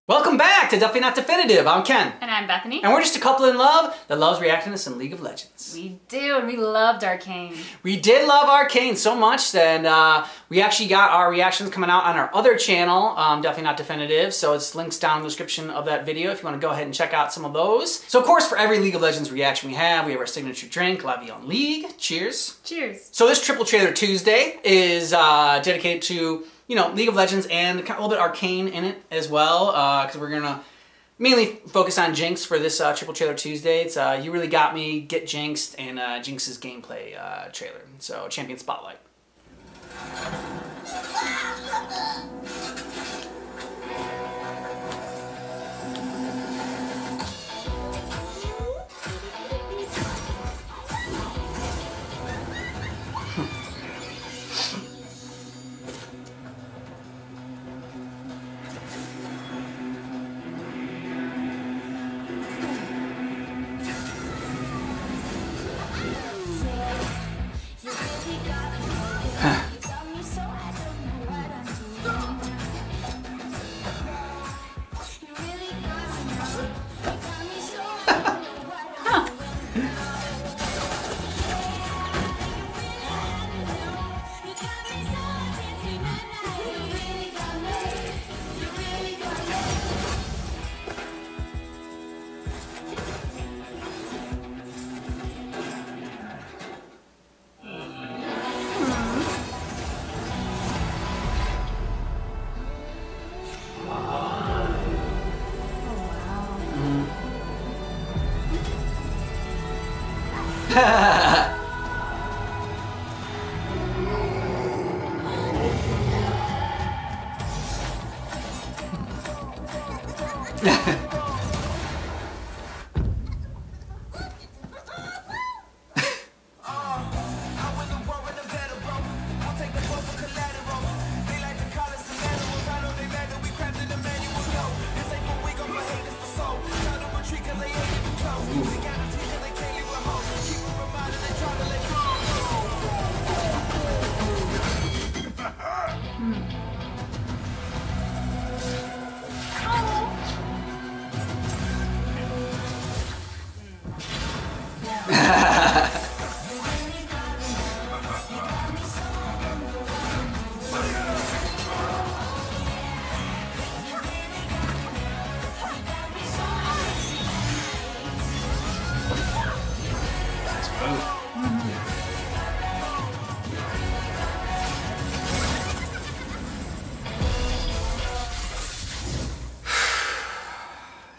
Welcome back to Definitely Not Definitive. I'm Ken. And I'm Bethany. And we're just a couple in love that loves reacting to some League of Legends. We do, and we loved Arcane. We did love Arcane so much that we actually got our reactions coming out on our other channel, Definitely Not Definitive, so it's links down in the description of that video if you want to go ahead and check out some of those. So of course, for every League of Legends reaction we have our signature drink, La Vie en League. Cheers. Cheers. So this Triple Trailer Tuesday is dedicated to, you know, League of Legends and a little bit Arcane in it as well, because we're gonna mainly focus on Jinx for this Triple Trailer Tuesday. It's You Really Got Me, Get Jinxed, and Jinx's gameplay trailer. So Champion Spotlight.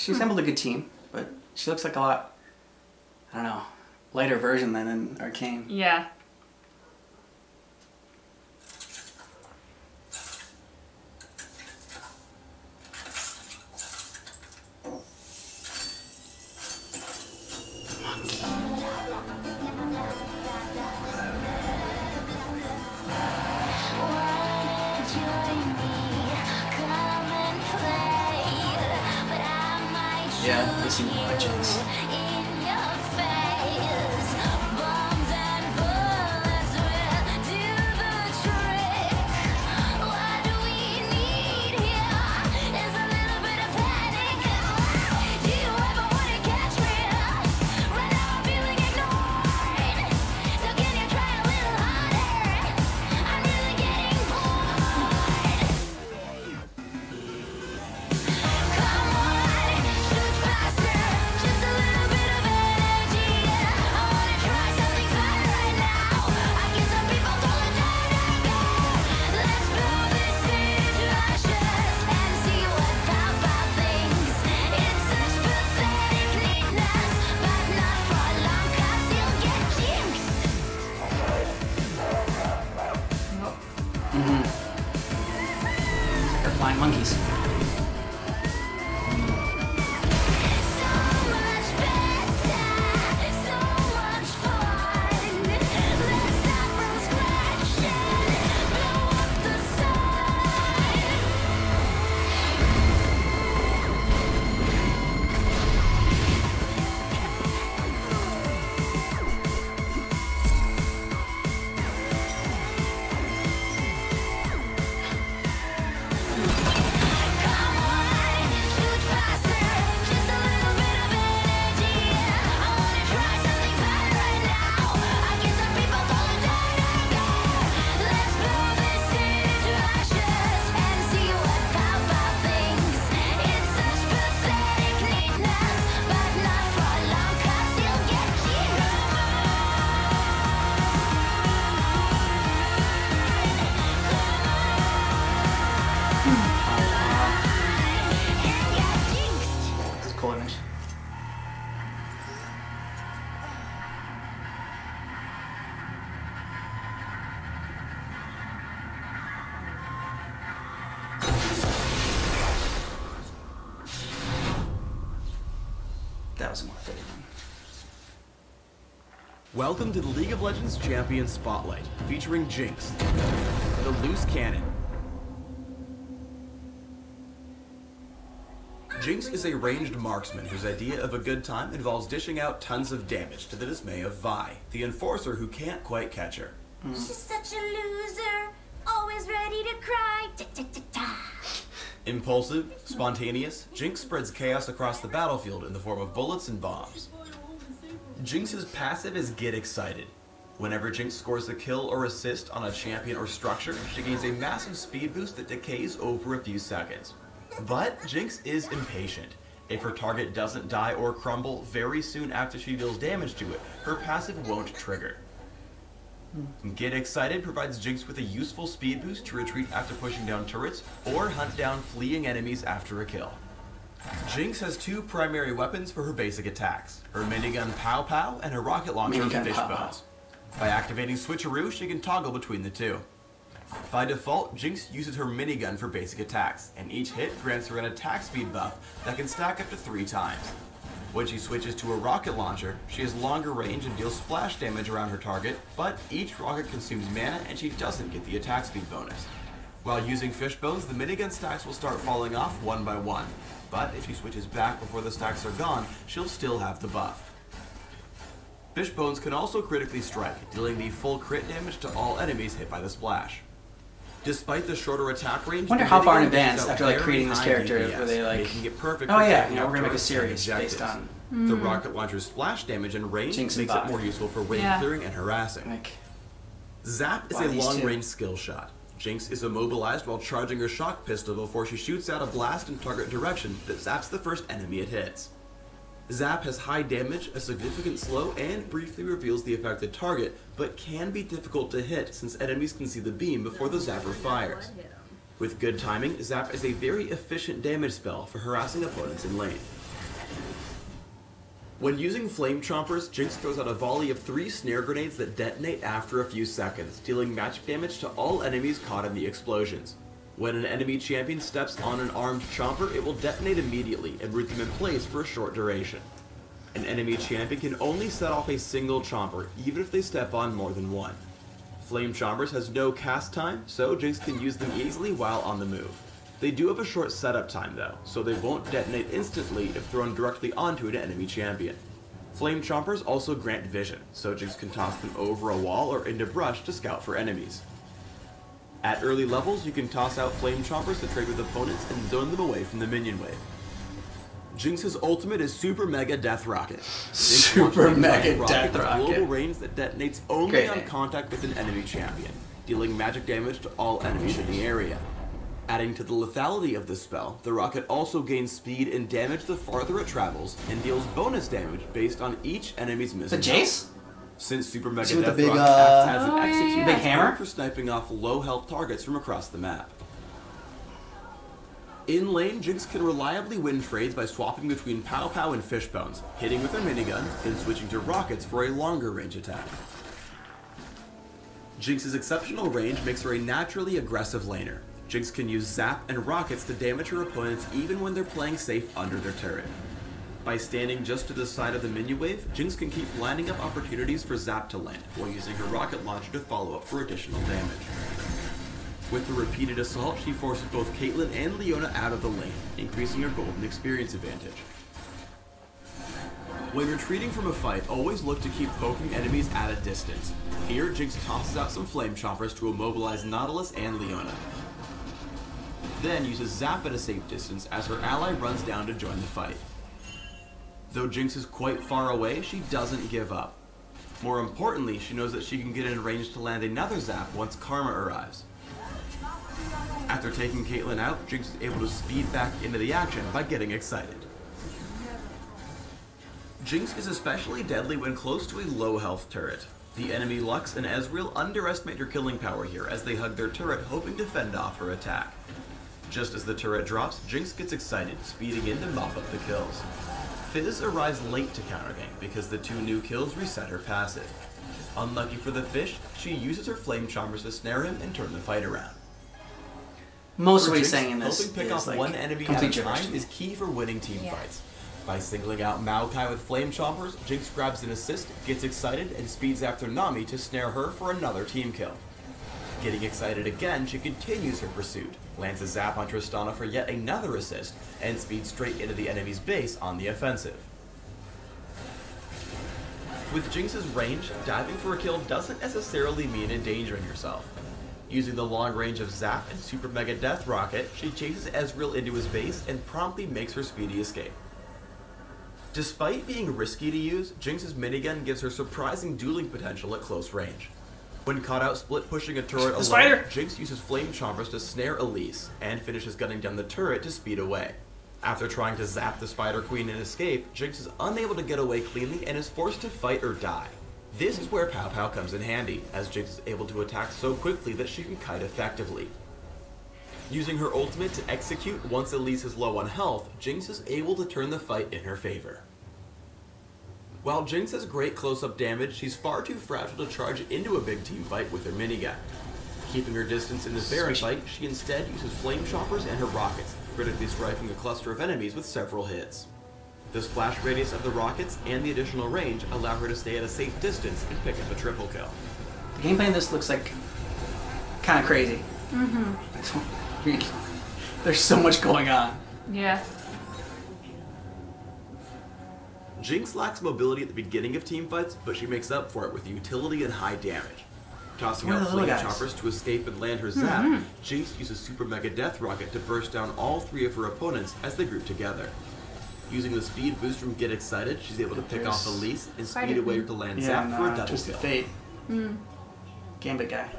She assembled a good team, but she looks like a lot, I don't know, lighter version than in Arcane. Yeah. Yeah, this is my Jinx. They're flying monkeys. that was a more fitting one. Welcome to the League of Legends Champion Spotlight, featuring Jinx, the loose cannon. Jinx is a ranged marksman whose idea of a good time involves dishing out tons of damage to the dismay of Vi, the enforcer who can't quite catch her. She's such a loser, always ready to cry. Impulsive, spontaneous, Jinx spreads chaos across the battlefield in the form of bullets and bombs. Jinx's passive is Get Excited. Whenever Jinx scores a kill or assist on a champion or structure, she gains a massive speed boost that decays over a few seconds. But Jinx is impatient. If her target doesn't die or crumble very soon after she deals damage to it, her passive won't trigger. Get Excited provides Jinx with a useful speed boost to retreat after pushing down turrets or hunt down fleeing enemies after a kill. Jinx has two primary weapons for her basic attacks, her minigun Pow Pow and her rocket launcher Fishbones. By activating Switcheroo, she can toggle between the two. By default, Jinx uses her minigun for basic attacks, and each hit grants her an attack speed buff that can stack up to 3 times. When she switches to a rocket launcher, she has longer range and deals splash damage around her target, but each rocket consumes mana and she doesn't get the attack speed bonus. While using Fishbones, the minigun stacks will start falling off one by one, but if she switches back before the stacks are gone, she'll still have the buff. Fishbones can also critically strike, dealing the full crit damage to all enemies hit by the splash. Despite the shorter attack range, I wonder how far in advance, after like creating this character, were they like, making it perfect oh for yeah, taking we're out gonna make a turrets and series based objectives. on The rocket launcher's splash damage and range Jinx and makes it Vi. more useful for wave clearing and harassing. like. Zap is Why a these two? long-range skill shot. Jinx is immobilized while charging her shock pistol before she shoots out a blast in target direction that zaps the first enemy it hits. Zap has high damage, a significant slow, and briefly reveals the affected target, but can be difficult to hit since enemies can see the beam before the zapper fires. With good timing, Zap is a very efficient damage spell for harassing opponents in lane. When using Flame Chompers, Jinx throws out a volley of 3 snare grenades that detonate after a few seconds, dealing magic damage to all enemies caught in the explosions. When an enemy champion steps on an armed Chomper, it will detonate immediately and root them in place for a short duration. An enemy champion can only set off a single Chomper, even if they step on more than one. Flame Chompers has no cast time, so Jinx can use them easily while on the move. They do have a short setup time though, so they won't detonate instantly if thrown directly onto an enemy champion. Flame Chompers also grant vision, so Jinx can toss them over a wall or into brush to scout for enemies. At early levels, you can toss out Flame Chompers to trade with opponents and zone them away from the minion wave. Jinx's ultimate is Super Mega Death Rocket. Super Mega Death with Rocket. global range that detonates only Great on name. contact with an enemy champion, dealing magic damage to all enemies in the area. Adding to the lethality of this spell, the rocket also gains speed and damage the farther it travels, and deals bonus damage based on each enemy's The missing Jace? health. Since Super Mega See with the Death big, Rocket acts as an Oh, yeah, execute yeah. Big hammer? for sniping off low health targets from across the map. In lane, Jinx can reliably win trades by swapping between Pow Pow and Fishbones, hitting with her minigun, then switching to rockets for a longer range attack. Jinx's exceptional range makes her a naturally aggressive laner. Jinx can use Zap and rockets to damage her opponents even when they're playing safe under their turret. By standing just to the side of the minion wave, Jinx can keep lining up opportunities for Zap to land, while using her rocket launcher to follow up for additional damage. With the repeated assault, she forces both Caitlyn and Leona out of the lane, increasing her golden experience advantage. When retreating from a fight, always look to keep poking enemies at a distance. Here, Jinx tosses out some Flame Chompers to immobilize Nautilus and Leona. Then uses Zap at a safe distance as her ally runs down to join the fight. Though Jinx is quite far away, she doesn't give up. More importantly, she knows that she can get in range to land another Zap once Karma arrives. After taking Caitlyn out, Jinx is able to speed back into the action by getting excited. Jinx is especially deadly when close to a low health turret. The enemy Lux and Ezreal underestimate her killing power here as they hug their turret hoping to fend off her attack. Just as the turret drops, Jinx gets excited, speeding in to mop up the kills. Fizz arrives late to countergank because the 2 new kills reset her passive. Unlucky for the fish, she uses her Flame Chompers to snare him and turn the fight around. Most of For what he's Jinx, saying in this helping pick is off like one enemy at complete a gibberish time to me. is key for winning team Yeah. fights. By singling out Maokai with Flame Chompers, Jinx grabs an assist, gets excited, and speeds after Nami to snare her for another team kill. Getting excited again, she continues her pursuit, lands a zap on Tristana for yet another assist, and speeds straight into the enemy's base on the offensive. With Jinx's range, diving for a kill doesn't necessarily mean endangering yourself. Using the long range of Zap and Super Mega Death Rocket, she chases Ezreal into his base and promptly makes her speedy escape. Despite being risky to use, Jinx's minigun gives her surprising dueling potential at close range. When caught out split pushing a turret alone, Jinx uses Flame Chompers to snare Elise, and finishes gunning down the turret to speed away. After trying to zap the Spider Queen and escape, Jinx is unable to get away cleanly and is forced to fight or die. This is where Pow Pow comes in handy, as Jinx is able to attack so quickly that she can kite effectively. Using her ultimate to execute once Elise is low on health, Jinx is able to turn the fight in her favor. While Jinx has great close-up damage, she's far too fragile to charge into a big team fight with her minigun. Keeping her distance in this Baron fight, she instead uses Flame Chompers and her rockets, critically striking a cluster of enemies with several hits. The splash radius of the rockets and the additional range allow her to stay at a safe distance and pick up a triple kill. The gameplay in this looks like kind of crazy. There's so much going on. Yeah. Jinx lacks mobility at the beginning of teamfights, but she makes up for it with utility and high damage. Tossing out Flame Chompers to escape and land her zap, Jinx uses Super Mega Death Rocket to burst down all three of her opponents as they group together. Using the speed boost from Get Excited, she's able to pick off Elise and speed away to land zap for a double Twisted kill. Fate. Gambit guy.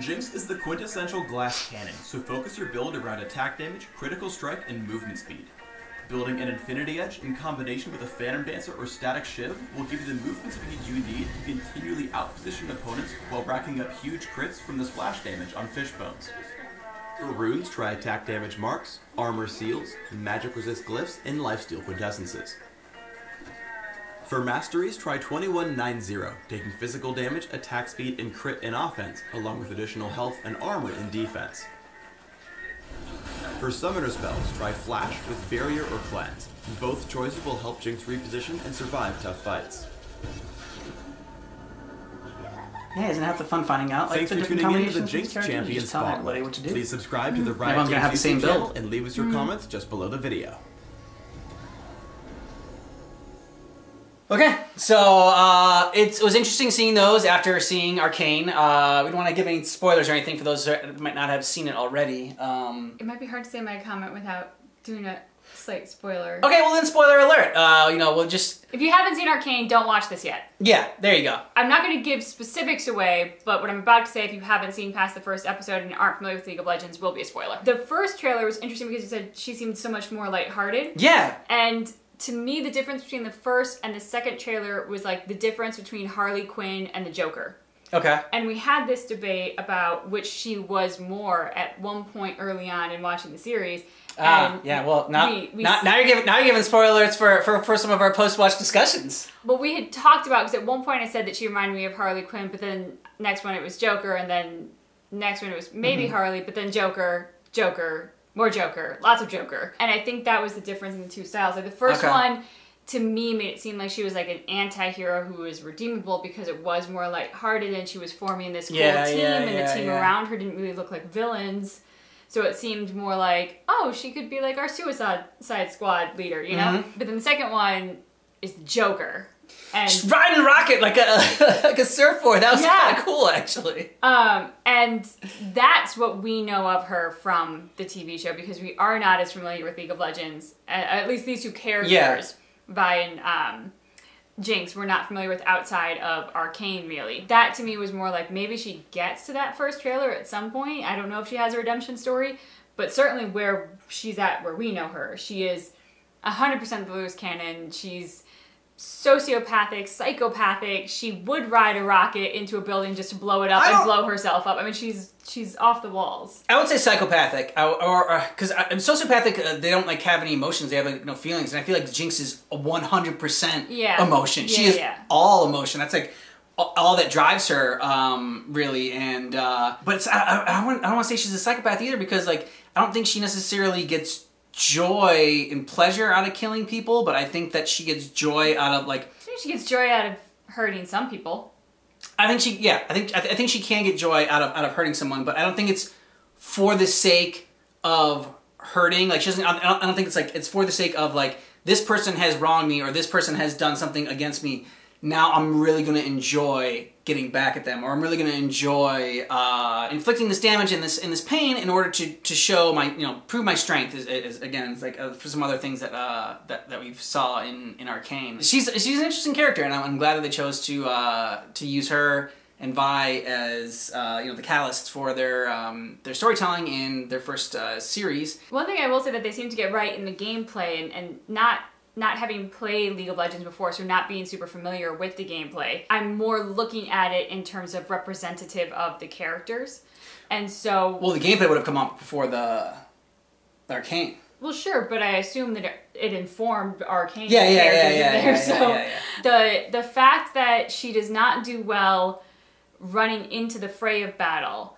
Jinx is the quintessential glass cannon, so focus your build around attack damage, critical strike, and movement speed. Building an Infinity Edge in combination with a Phantom Dancer or Static Shiv will give you the movement speed you need to continually outposition opponents while racking up huge crits from the splash damage on Fishbones. For runes, try attack damage marks, armor seals, magic resist glyphs, and lifesteal quintessences. For masteries, try 2190, taking physical damage, attack speed, and crit in offense, along with additional health and armor in defense. For summoner spells, try Flash with Barrier or Cleanse. Both choices will help Jinx reposition and survive tough fights. Yeah, isn't that the fun finding out? Like, Thanks the for different tuning in to the combinations Jinx of characters? You Champion just tell everybody Spotlight. what to do. Please subscribe to the Riot Everyone's gonna have the same YouTube channel build. and leave us your comments just below the video. Okay, so it was interesting seeing those after seeing Arcane. We don't want to give any spoilers or anything for those that might not have seen it already. It might be hard to say my comment without doing a slight spoiler. Okay, well then spoiler alert. You know, we'll just... If you haven't seen Arcane, don't watch this yet. Yeah, there you go. I'm not going to give specifics away, but what I'm about to say, if you haven't seen past the first episode and aren't familiar with League of Legends, will be a spoiler. The first trailer was interesting because you said she seemed so much more lighthearted. Yeah. And to me, the difference between the first and the second trailer was like the difference between Harley Quinn and the Joker. Okay. And we had this debate about which she was more at one point early on in watching the series. Yeah, well, now you're giving spoilers for some of our post-watch discussions. But we had talked about, because at one point I said that she reminded me of Harley Quinn, but then next one it was Joker, and then next one it was maybe Harley, but then Joker, more Joker, lots of Joker. And I think that was the difference in the two styles. Like the first one, to me, made it seem like she was like an anti-hero who was redeemable because it was more lighthearted and she was forming this cool team, and the team around her didn't really look like villains. So it seemed more like, oh, she could be like our Suicide Squad leader, you know? But then the second one is the Joker. And just riding a rocket like a surfboard. That was kind of cool, actually. And that's what we know of her from the TV show, because we are not as familiar with League of Legends, at least these two characters, Vi and Jinx, we're not familiar with outside of Arcane, really. That to me was more like maybe she gets to that first trailer at some point. I don't know if she has a redemption story, but certainly where she's at, where we know her, she is 100% the loose cannon. She's sociopathic, psychopathic. She would ride a rocket into a building just to blow it up and blow herself up. I mean, she's off the walls. I would say psychopathic, or because sociopathic, they don't like have any emotions. They have like no feelings, and I feel like Jinx is a 100% emotion. She is all emotion. That's like all that drives her, really. And but I don't want to say she's a psychopath either, because like I don't think she necessarily gets joy and pleasure out of killing people, but I think that she gets joy out of like. I think she gets joy out of hurting some people. I think I think she can get joy out of hurting someone, but I don't think it's for the sake of hurting. Like she doesn't. I don't think it's like it's for the sake of like this person has wronged me or this person has done something against me. Now I'm really going to enjoy getting back at them, or I'm really going to enjoy inflicting this damage and this pain in order to show my prove my strength. Is again, it's like for some other things that that we saw in Arcane. She's an interesting character, and I'm glad that they chose to use her and Vi as the catalysts for their storytelling in their first series. One thing I will say that they seem to get right in the gameplay and not having played League of Legends before, so not being super familiar with the gameplay, I'm more looking at it in terms of representative of the characters. And so... Well, the gameplay would have come up before the Arcane. Well, sure, but I assume that it informed Arcane. The fact that she does not do well running into the fray of battle,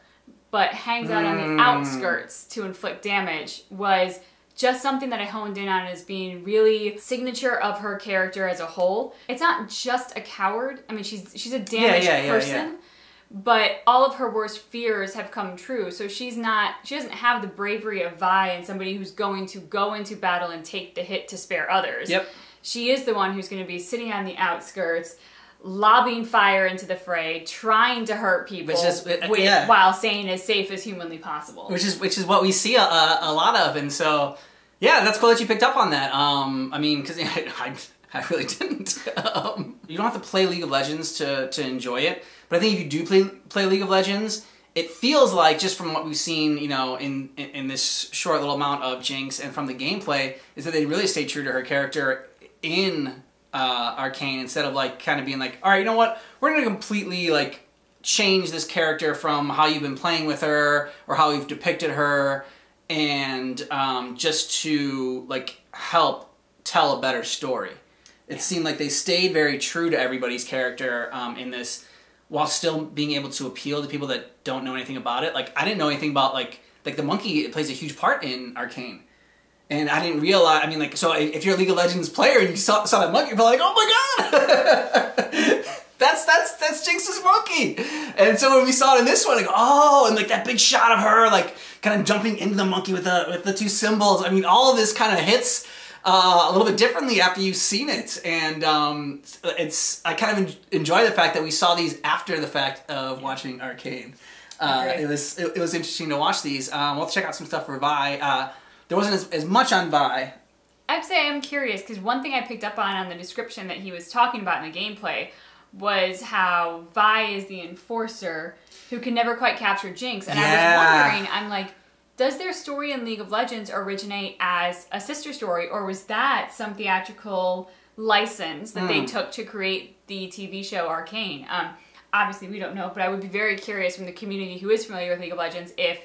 but hangs out on the outskirts to inflict damage was... just something that I honed in on as being really signature of her character as a whole. It's not just a coward. I mean, she's a damaged person, but all of her worst fears have come true. So she doesn't have the bravery of Vi and somebody who's going to go into battle and take the hit to spare others. Yep. She is the one who's going to be sitting on the outskirts, lobbing fire into the fray, trying to hurt people, while staying as safe as humanly possible. Which is what we see a lot of, and so yeah, that's cool that you picked up on that. I mean, because I really didn't. You don't have to play League of Legends to enjoy it, but I think if you do play League of Legends, it feels like just from what we've seen, in this short little amount of Jinx and from the gameplay, is that they really stay true to her character in Arcane, instead of like kind of being like, all right, you know what, we're gonna completely like change this character from how you've been playing with her or how you've depicted her, and just to like help tell a better story. It seemed like they stayed very true to everybody's character in this, while still being able to appeal to people that don't know anything about it. Like I didn't know anything about like the monkey. It plays a huge part in Arcane. And I didn't realize, I mean, like, so if you're a League of Legends player and you saw that monkey, you're like, oh my god! that's Jinx's monkey! And so when we saw it in this one, like, oh, and like that big shot of her, like, kind of jumping into the monkey with the two symbols, I mean, all of this kind of hits a little bit differently after you've seen it. And I kind of enjoy the fact that we saw these after the fact of watching Arcane. It was interesting to watch these. We'll have to check out some stuff for Vi. There wasn't as much on Vi. I'd say I'm curious, because one thing I picked up on the description that he was talking about in the gameplay was how Vi is the enforcer who can never quite capture Jinx. And I was wondering, I'm like, does their story in League of Legends originate as a sister story, or was that some theatrical license that they took to create the TV show Arcane? Obviously, we don't know, but I would be very curious from the community who is familiar with League of Legends if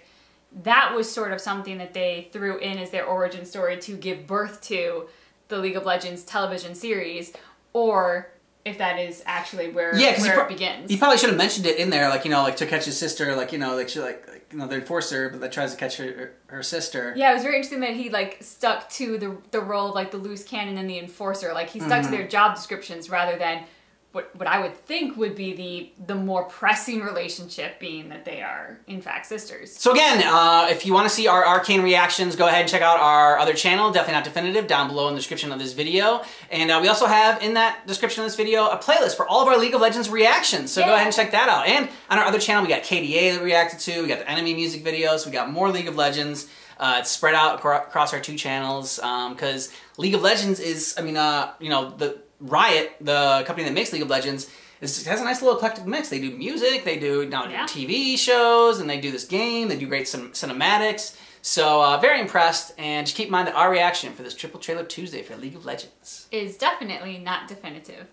that was sort of something that they threw in as their origin story to give birth to the League of Legends television series, or if that is actually where it begins. You probably should have mentioned it in there, like, like to catch his sister, like, like she the enforcer, but that tries to catch her sister. Yeah, it was very interesting that he like stuck to the role of like the loose cannon and the enforcer. Like he stuck to their job descriptions rather than what I would think would be the more pressing relationship, being that they are, in fact, sisters. So again, if you want to see our Arcane reactions, go ahead and check out our other channel, Definitely Not Definitive, down below in the description of this video. And we also have, in that description of this video, a playlist for all of our League of Legends reactions. So go ahead and check that out. And on our other channel, we got KDA that we reacted to, we got the enemy music videos, we got more League of Legends. It's spread out across our two channels, because League of Legends is, the Riot, the company that makes League of Legends, has a nice little eclectic mix. They do music, they do TV shows, and they do this game, they do great cinematics. So very impressed, and just keep in mind that our reaction for this Triple Trailer Tuesday for League of Legends is definitely not definitive.